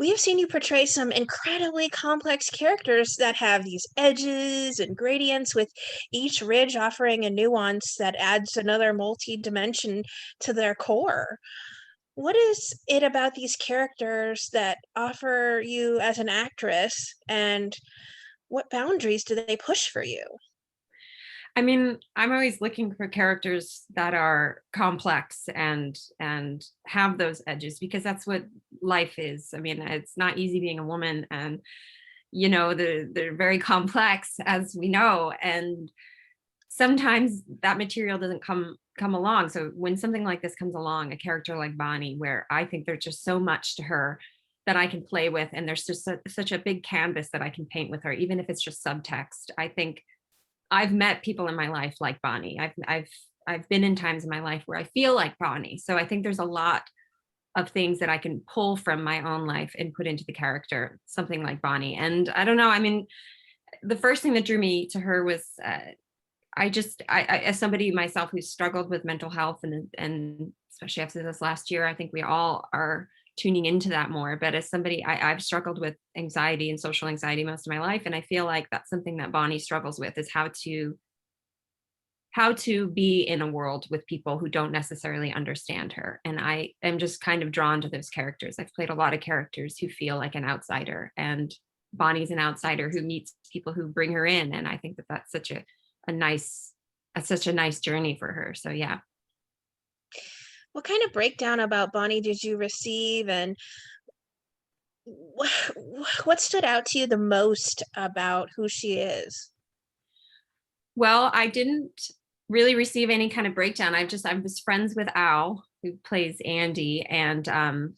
we have seen you portray some incredibly complex characters that have these edges and gradients, with each ridge offering a nuance that adds another multi-dimension to their core. What is it about these characters that offer you as an actress, and what boundaries do they push for you? I mean, I'm always looking for characters that are complex and have those edges because that's what life is. I mean, it's not easy being a woman, and they're very complex, as we know, and sometimes that material doesn't come along. So when something like this comes along, a character like Bonnie, where I think there's just so much to her that I can play with, and there's just such a big canvas that I can paint with her, even if it's just subtext. I think I've met people in my life like Bonnie. I've been in times in my life where I feel like Bonnie. So I think there's a lot of things that I can pull from my own life and put into the character, something like Bonnie. And I don't know. I mean, the first thing that drew me to her was as somebody myself who's struggled with mental health, and especially after this last year, I think we all are tuning into that more. But as somebody, I've struggled with anxiety and social anxiety most of my life, and I feel like that's something that Bonnie struggles with, is how to be in a world with people who don't necessarily understand her. And I am just kind of drawn to those characters. I've played a lot of characters who feel like an outsider, and Bonnie's an outsider who meets people who bring her in. And I think that that's such a nice journey for her. So yeah. What kind of breakdown about Bonnie did you receive, and what stood out to you the most about who she is? Well, I didn't really receive any kind of breakdown. I was friends with Al, who plays Andy, and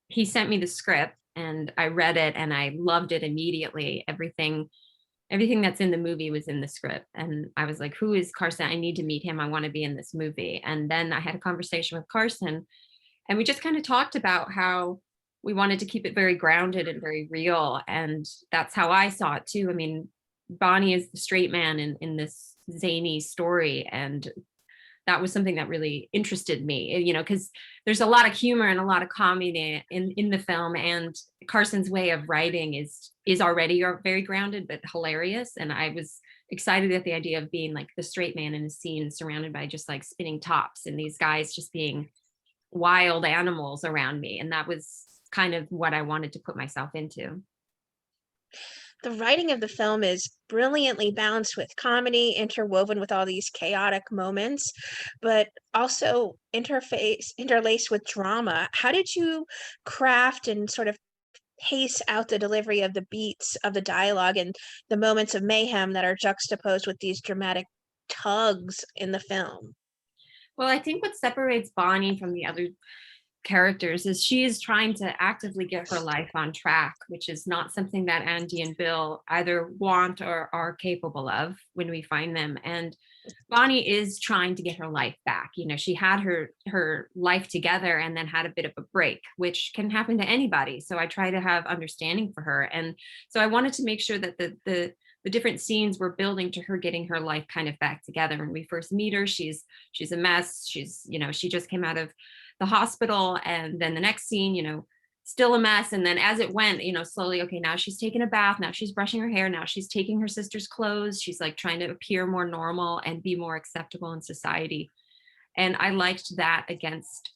he sent me the script, and I read it and I loved it immediately. Everything that's in the movie was in the script, and I was like, who is Carson? I need to meet him. I want to be in this movie. And then I had a conversation with Carson, and we just kind of talked about how we wanted to keep it very grounded and very real, and that's how I saw it too. I mean, Bonnie is the straight man in this zany story, and that was something that really interested me, because there's a lot of humor and a lot of comedy in the film, and Carson's way of writing is already very grounded but hilarious. And I was excited at the idea of being like the straight man in a scene surrounded by just like spinning tops and these guys just being wild animals around me, and that was kind of what I wanted to put myself into. The writing of the film is brilliantly balanced with comedy, interwoven with all these chaotic moments, but also interlaced with drama. How did you craft and sort of pace out the delivery of the beats of the dialogue and the moments of mayhem that are juxtaposed with these dramatic tugs in the film? Well, I think what separates Bonnie from the other characters is she is trying to actively get her life on track, which is not something that Andy and Bill either want or are capable of when we find them. And Bonnie is trying to get her life back. She had her life together and then had a bit of a break, which can happen to anybody. So I try to have understanding for her. And so I wanted to make sure that the different scenes were building to her getting her life kind of back together. When we first meet her, she's a mess. She just came out of the hospital, and then the next scene, still a mess. And then as it went, slowly, okay, now she's taking a bath, now she's brushing her hair, now she's taking her sister's clothes, she's like trying to appear more normal and be more acceptable in society. And I liked that against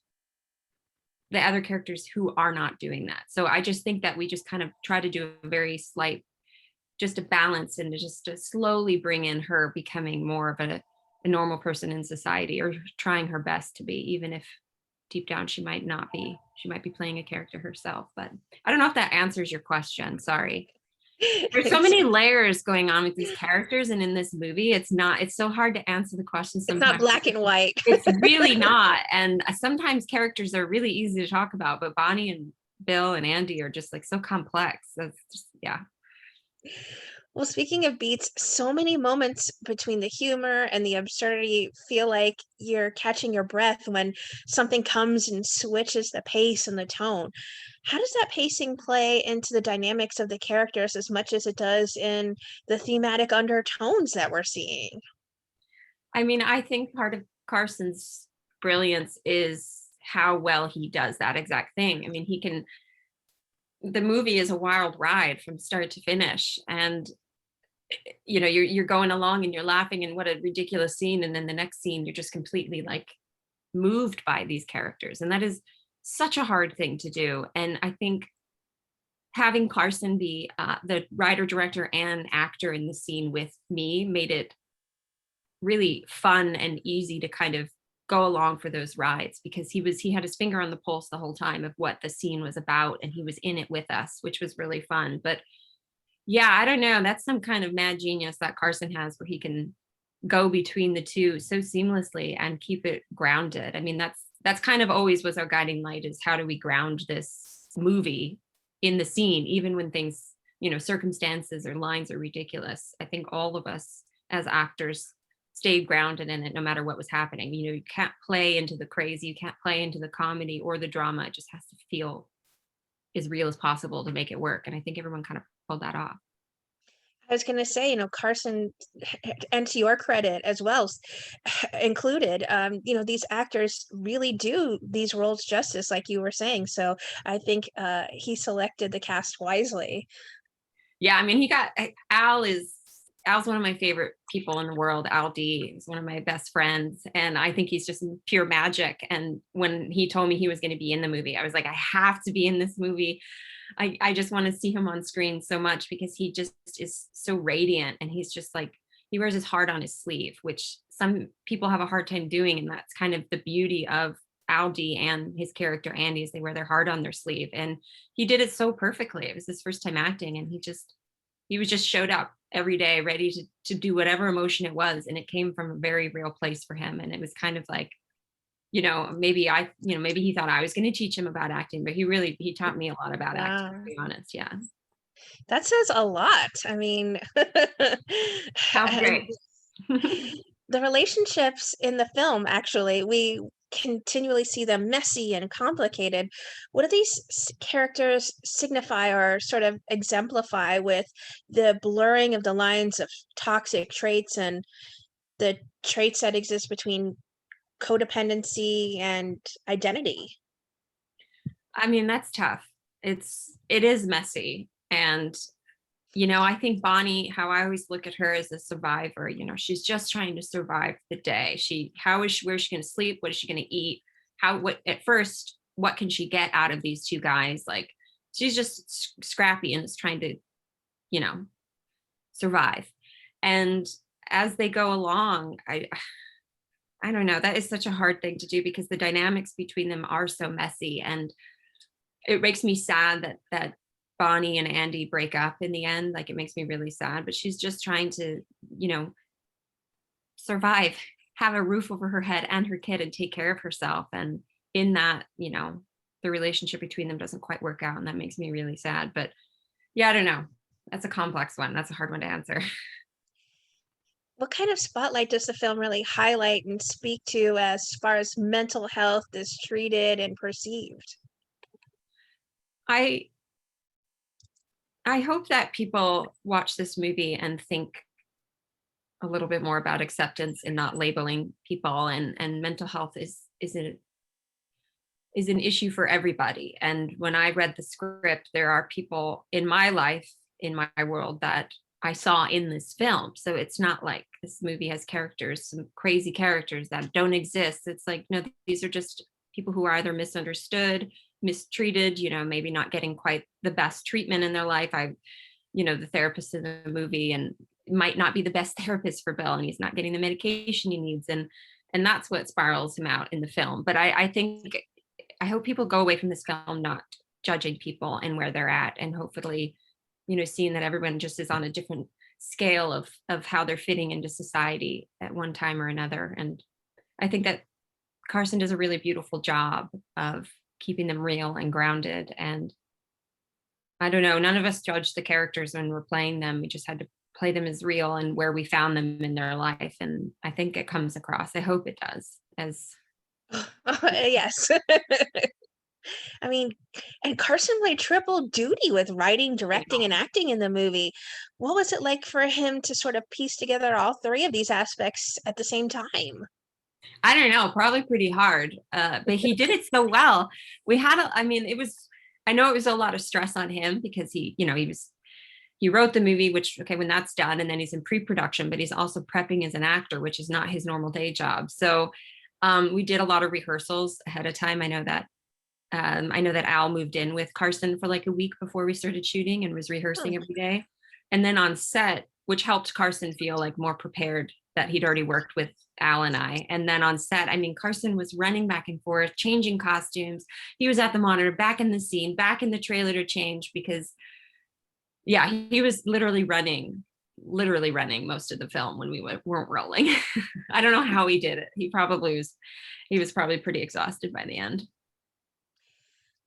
the other characters who are not doing that. So I just think that we just kind of try to do a very slight, just a balance, and just to slowly bring in her becoming more of a normal person in society, or trying her best to be, even if deep down she might not be. She might be playing a character herself. But I don't know if that answers your question. Sorry. There's so it's many layers going on with these characters, and in this movie it's so hard to answer the question it's not sometimes. black and white. It's really not. And sometimes characters are really easy to talk about, but Bonnie and Bill and Andy are just like so complex. That's just, yeah. Well, speaking of beats, so many moments between the humor and the absurdity feel like you're catching your breath when something comes and switches the pace and the tone. How does that pacing play into the dynamics of the characters as much as it does in the thematic undertones that we're seeing? I mean, I think part of Carson's brilliance is how well he does that exact thing. I mean, the movie is a wild ride from start to finish. And you're going along and you're laughing and what a ridiculous scene, and then the next scene you're just completely like moved by these characters, and that is such a hard thing to do. And I think having Carson be the writer, director, and actor in the scene with me made it really fun and easy to kind of go along for those rides, because he had his finger on the pulse the whole time of what the scene was about, and he was in it with us, which was really fun. But yeah, I don't know, that's some kind of mad genius that Carson has, where he can go between the two so seamlessly and keep it grounded. I mean, that's kind of always was our guiding light, is how do we ground this movie in the scene, even when things, circumstances or lines are ridiculous. I think all of us as actors stayed grounded in it no matter what was happening. You can't play into the crazy, you can't play into the comedy or the drama. It just has to feel as real as possible to make it work. And I think everyone kind of pulled that off. I was going to say, Carson, and to your credit as well, included, these actors really do these roles justice, like you were saying. So I think he selected the cast wisely. Yeah, I mean, Al's one of my favorite people in the world. Al D is one of my best friends, and I think he's just pure magic. And when he told me he was going to be in the movie, I was like, I have to be in this movie. I just want to see him on screen so much, because he just is so radiant, and he's just like, he wears his heart on his sleeve, which some people have a hard time doing. And that's kind of the beauty of Aldi and his character Andy, is they wear their heart on their sleeve. And he did it so perfectly. It was his first time acting, and he was just showed up every day ready to do whatever emotion it was. And it came from a very real place for him. And it was kind of like, maybe he thought I was going to teach him about acting, but he taught me a lot about acting, to Wow. be honest. Yeah. That says a lot. I mean, Sounds and great. the relationships in the film, actually, we continually see them messy and complicated. What do these characters signify or sort of exemplify with the blurring of the lines of toxic traits and the traits that exist between codependency and identity? I mean, that's tough. It is messy. And, I think Bonnie, how I always look at her as a survivor, she's just trying to survive the day. Where is she going to sleep? What is she going to eat? At first, what can she get out of these two guys? Like, she's just scrappy and is trying to, you know, survive. And as they go along, I don't know, that is such a hard thing to do, because the dynamics between them are so messy. And it makes me sad that Bonnie and Andy break up in the end. Like, it makes me really sad, but she's just trying to, survive, have a roof over her head and her kid, and take care of herself. And in that, the relationship between them doesn't quite work out. And that makes me really sad. But yeah, I don't know. That's a complex one. That's a hard one to answer. What kind of spotlight does the film really highlight and speak to as far as mental health is treated and perceived? I I hope that people watch this movie and think a little bit more about acceptance and not labeling people, and mental health is an issue for everybody. And when I read the script, there are people in my life, in my world, that I saw in this film. So it's not like this movie has characters, some crazy characters that don't exist. It's like, no, these are just people who are either misunderstood, mistreated, maybe not getting quite the best treatment in their life. The therapist in the movie and might not be the best therapist for Bill, and he's not getting the medication he needs. And that's what spirals him out in the film. But I hope people go away from this film not judging people and where they're at, and hopefully, seeing that everyone just is on a different scale of how they're fitting into society at one time or another. And I think that Carson does a really beautiful job of keeping them real and grounded. And I don't know, none of us judged the characters when we're playing them. We just had to play them as real and where we found them in their life. And I think it comes across. I hope it does. As Yes. I mean, and Carson played triple duty with writing, I directing, know. and acting in the movie. What was it like for him to sort of piece together all three of these aspects at the same time? I don't know, probably pretty hard. But he did it so well. I mean, it was I know it was a lot of stress on him because he wrote the movie, which, okay, when that's done, and then he's in pre-production, but he's also prepping as an actor, which is not his normal day job. So we did a lot of rehearsals ahead of time. I know that Al moved in with Carson for like a week before we started shooting and was Hmm. rehearsing every day. And then on set, which helped Carson feel like more prepared that he'd already worked with Al and I. And then on set, I mean, Carson was running back and forth, changing costumes. He was at the monitor, back in the scene, back in the trailer to change because, yeah, he was literally running most of the film when we weren't rolling. I don't know how he did it. He was probably pretty exhausted by the end.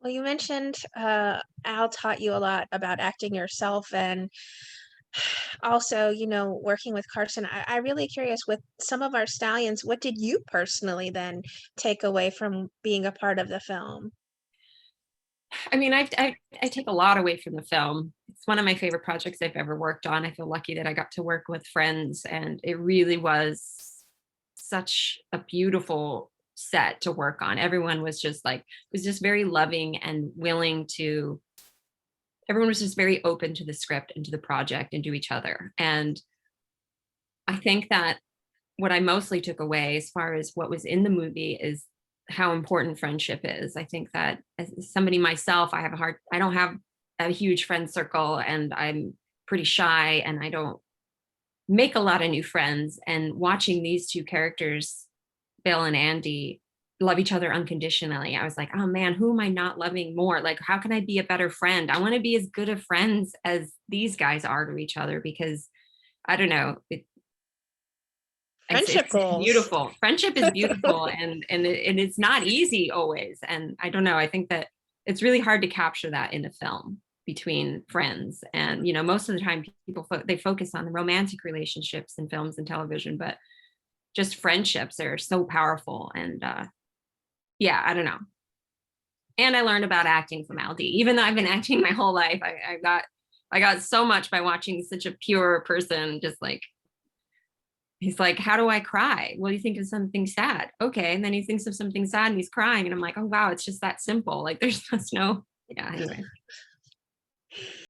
Well, you mentioned Al taught you a lot about acting yourself, and also, working with Carson. I really curious with some of our stallions, what did you personally then take away from being a part of the film? I mean, I take a lot away from the film. It's one of my favorite projects I've ever worked on. I feel lucky that I got to work with friends, and it really was such a beautiful set to work on. Everyone was just very loving and willing to. Everyone was just very open to the script and to the project and to each other. And I think that what I mostly took away as far as what was in the movie is how important friendship is. I think that as somebody myself, I don't have a huge friend circle, and I'm pretty shy, and I don't make a lot of new friends. And watching these two characters, Bill and Andy, love each other unconditionally, I was like, oh man, who am I not loving more? Like, how can I be a better friend? I want to be as good of friends as these guys are to each other because I don't know. Friendship It's goals. beautiful. Friendship is beautiful, and it's not easy always. And I don't know. I think that it's really hard to capture that in a film between friends. And most of the time, they focus on the romantic relationships in films and television, but just friendships are so powerful. And yeah, I don't know. And I learned about acting from Aldi. Even though I've been acting my whole life, I got so much by watching such a pure person just like he's like, how do I cry? Well, you think of something sad. Okay. And then he thinks of something sad and he's crying. And I'm like, oh, wow, it's just that simple. Like there's just no, yeah, anyway.